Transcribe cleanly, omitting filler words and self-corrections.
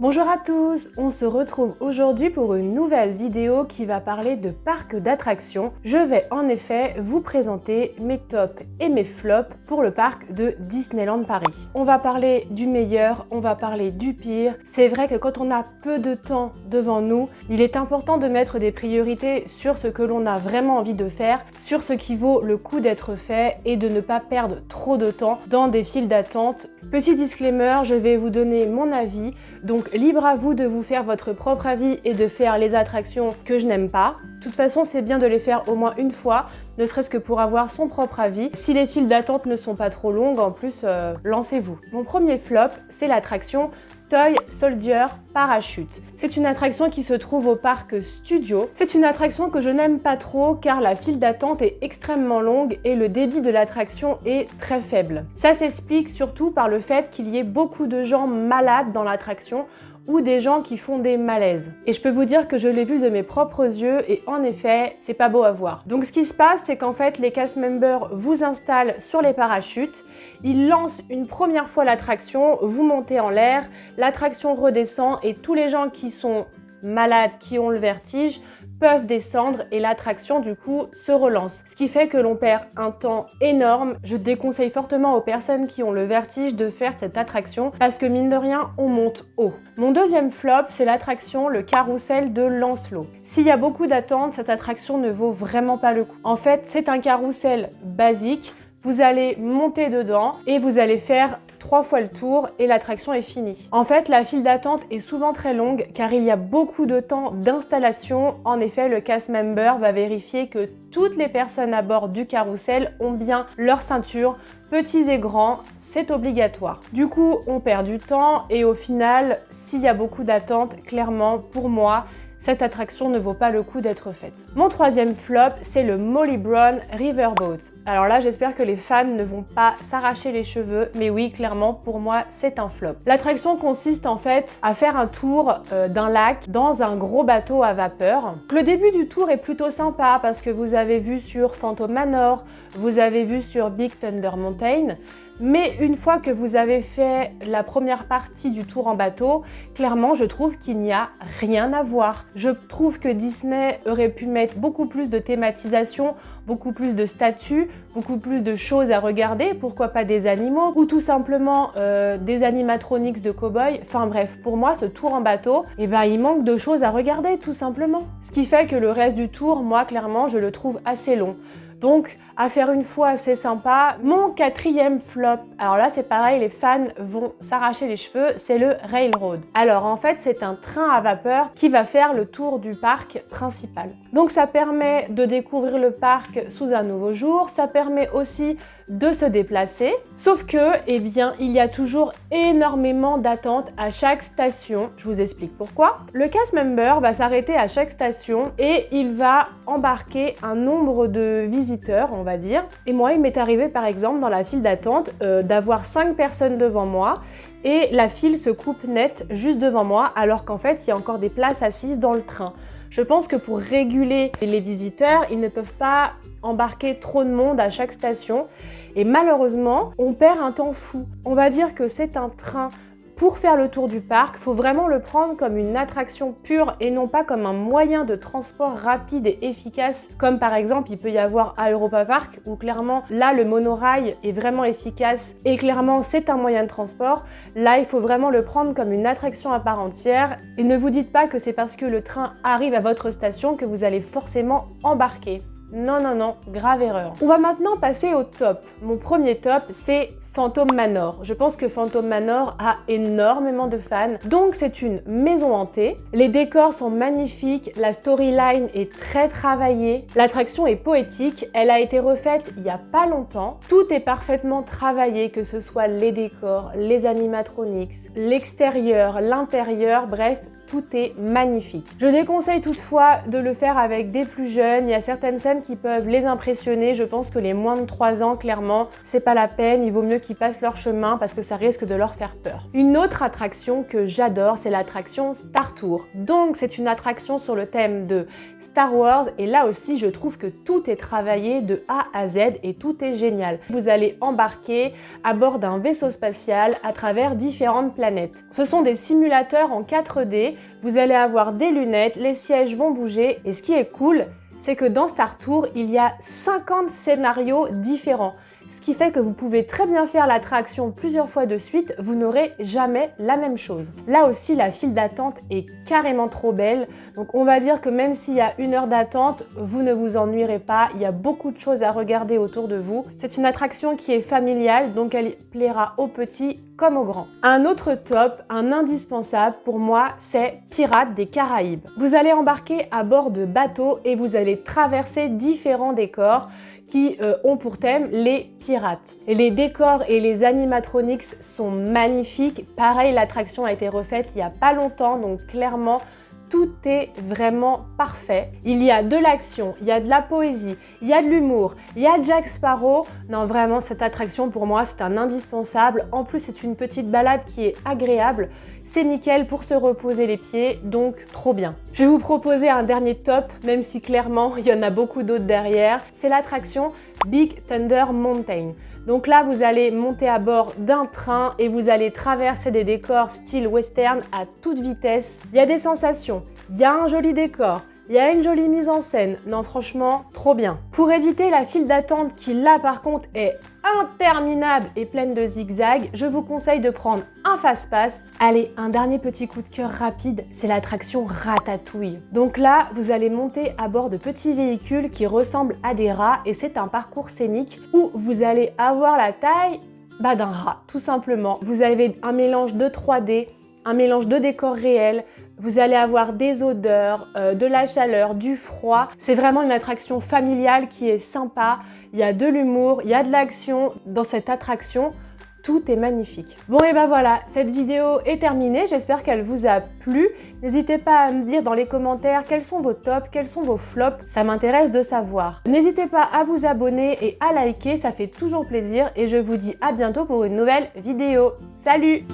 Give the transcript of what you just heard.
Bonjour à tous, on se retrouve aujourd'hui pour une nouvelle vidéo qui va parler de parcs d'attractions. Je vais en effet vous présenter mes tops et mes flops pour le parc de Disneyland Paris. On va parler du meilleur, on va parler du pire. C'est vrai que quand on a peu de temps devant nous, il est important de mettre des priorités sur ce que l'on a vraiment envie de faire, sur ce qui vaut le coup d'être fait et de ne pas perdre trop de temps dans des files d'attente. Petit disclaimer, je vais vous donner mon avis, donc libre à vous de vous faire votre propre avis et de faire les attractions que je n'aime pas. De toute façon, c'est bien de les faire au moins une fois, ne serait-ce que pour avoir son propre avis. Si les files d'attente ne sont pas trop longues, en plus, lancez-vous. Mon premier flop, c'est l'attraction Toy Soldier Parachute. C'est une attraction qui se trouve au parc Studio. C'est une attraction que je n'aime pas trop car la file d'attente est extrêmement longue et le débit de l'attraction est très faible. Ça s'explique surtout par le fait qu'il y ait beaucoup de gens malades dans l'attraction ou des gens qui font des malaises. Et je peux vous dire que je l'ai vu de mes propres yeux et en effet, c'est pas beau à voir. Donc ce qui se passe, c'est qu'en fait, les cast members vous installent sur les parachutes, ils lancent une première fois l'attraction, vous montez en l'air, l'attraction redescend et tous les gens qui sont malades, qui ont le vertige, peuvent descendre et l'attraction du coup se relance. Ce qui fait que l'on perd un temps énorme. Je déconseille fortement aux personnes qui ont le vertige de faire cette attraction parce que mine de rien, on monte haut. Mon deuxième flop, c'est l'attraction le carrousel de Lancelot. S'il y a beaucoup d'attentes, cette attraction ne vaut vraiment pas le coup. En fait, c'est un carrousel basique. Vous allez monter dedans et vous allez faire 3 fois le tour et l'attraction est finie. En fait, la file d'attente est souvent très longue car il y a beaucoup de temps d'installation. En effet, le cast member va vérifier que toutes les personnes à bord du carrousel ont bien leur ceinture, petits et grands, c'est obligatoire. Du coup, on perd du temps et au final, s'il y a beaucoup d'attentes, clairement, pour moi, cette attraction ne vaut pas le coup d'être faite. Mon troisième flop, c'est le Molly Brown Riverboat. Alors là, j'espère que les fans ne vont pas s'arracher les cheveux, mais oui, clairement, pour moi, c'est un flop. L'attraction consiste en fait à faire un tour d'un lac dans un gros bateau à vapeur. Le début du tour est plutôt sympa parce que vous avez vu sur Phantom Manor, vous avez vu sur Big Thunder Mountain, mais une fois que vous avez fait la première partie du tour en bateau, clairement, je trouve qu'il n'y a rien à voir. Je trouve que Disney aurait pu mettre beaucoup plus de thématisation, beaucoup plus de statues, beaucoup plus de choses à regarder, pourquoi pas des animaux, ou tout simplement des animatronics de cow-boys. Enfin bref, pour moi, ce tour en bateau, il manque de choses à regarder, tout simplement. Ce qui fait que le reste du tour, moi, clairement, je le trouve assez long. Donc, à faire une fois, c'est sympa. Mon quatrième flop, alors là, c'est pareil, les fans vont s'arracher les cheveux, c'est le Railroad. Alors, en fait, c'est un train à vapeur qui va faire le tour du parc principal. Donc, ça permet de découvrir le parc sous un nouveau jour. Ça permet aussi de se déplacer. Sauf que, il y a toujours énormément d'attentes à chaque station. Je vous explique pourquoi. Le cast member va s'arrêter à chaque station et il va embarquer un nombre de visiteurs, on va dire. Et moi, il m'est arrivé par exemple dans la file d'attente d'avoir 5 personnes devant moi et la file se coupe net juste devant moi alors qu'en fait, il y a encore des places assises dans le train. Je pense que pour réguler les visiteurs, ils ne peuvent pas embarquer trop de monde à chaque station et malheureusement, on perd un temps fou. On va dire que c'est un train pour faire le tour du parc, il faut vraiment le prendre comme une attraction pure et non pas comme un moyen de transport rapide et efficace, comme par exemple il peut y avoir à Europa Park, où clairement là le monorail est vraiment efficace et clairement c'est un moyen de transport. Là il faut vraiment le prendre comme une attraction à part entière et ne vous dites pas que c'est parce que le train arrive à votre station que vous allez forcément embarquer. Non, non, non, grave erreur. On va maintenant passer au top. Mon premier top, c'est Phantom Manor. Je pense que Phantom Manor a énormément de fans. Donc c'est une maison hantée. Les décors sont magnifiques, la storyline est très travaillée, l'attraction est poétique, elle a été refaite il y a pas longtemps. Tout est parfaitement travaillé, que ce soit les décors, les animatronics, l'extérieur, l'intérieur, bref, tout est magnifique. Je déconseille toutefois de le faire avec des plus jeunes, il y a certaines scènes qui peuvent les impressionner, je pense que les moins de 3 ans, clairement, c'est pas la peine, il vaut mieux qu'ils passent leur chemin parce que ça risque de leur faire peur. Une autre attraction que j'adore, c'est l'attraction Star Tour. Donc c'est une attraction sur le thème de Star Wars et là aussi je trouve que tout est travaillé de A à Z et tout est génial. Vous allez embarquer à bord d'un vaisseau spatial à travers différentes planètes. Ce sont des simulateurs en 4D, vous allez avoir des lunettes, les sièges vont bouger et ce qui est cool, c'est que dans Star Tour, il y a 50 scénarios différents. Ce qui fait que vous pouvez très bien faire l'attraction plusieurs fois de suite, vous n'aurez jamais la même chose. Là aussi, la file d'attente est carrément trop belle. Donc on va dire que même s'il y a 1 heure d'attente, vous ne vous ennuierez pas. Il y a beaucoup de choses à regarder autour de vous. C'est une attraction qui est familiale, donc elle plaira aux petits comme aux grands. Un autre top, un indispensable pour moi, c'est Pirates des Caraïbes. Vous allez embarquer à bord de bateaux et vous allez traverser différents décors qui ont pour thème les pirates. Et les décors et les animatronics sont magnifiques. Pareil, l'attraction a été refaite il n'y a pas longtemps, donc clairement, tout est vraiment parfait. Il y a de l'action, il y a de la poésie, il y a de l'humour, il y a Jack Sparrow. Non, vraiment, cette attraction, pour moi, c'est un indispensable. En plus, c'est une petite balade qui est agréable. C'est nickel pour se reposer les pieds, donc trop bien. Je vais vous proposer un dernier top, même si clairement, il y en a beaucoup d'autres derrière. C'est l'attraction Big Thunder Mountain. Donc là, vous allez monter à bord d'un train et vous allez traverser des décors style western à toute vitesse. Il y a des sensations, il y a un joli décor, il y a une jolie mise en scène. Non, franchement, trop bien. Pour éviter la file d'attente qui là par contre est interminable et pleine de zigzags, je vous conseille de prendre un fast-pass. Allez, un dernier petit coup de cœur rapide, c'est l'attraction Ratatouille. Donc là, vous allez monter à bord de petits véhicules qui ressemblent à des rats et c'est un parcours scénique où vous allez avoir la taille d'un rat, tout simplement. Vous avez un mélange de 3D, un mélange de décors réels, vous allez avoir des odeurs, de la chaleur, du froid. C'est vraiment une attraction familiale qui est sympa. Il y a de l'humour, il y a de l'action dans cette attraction. Tout est magnifique. Bon et ben voilà, cette vidéo est terminée. J'espère qu'elle vous a plu. N'hésitez pas à me dire dans les commentaires quels sont vos tops, quels sont vos flops. Ça m'intéresse de savoir. N'hésitez pas à vous abonner et à liker, ça fait toujours plaisir. Et je vous dis à bientôt pour une nouvelle vidéo. Salut!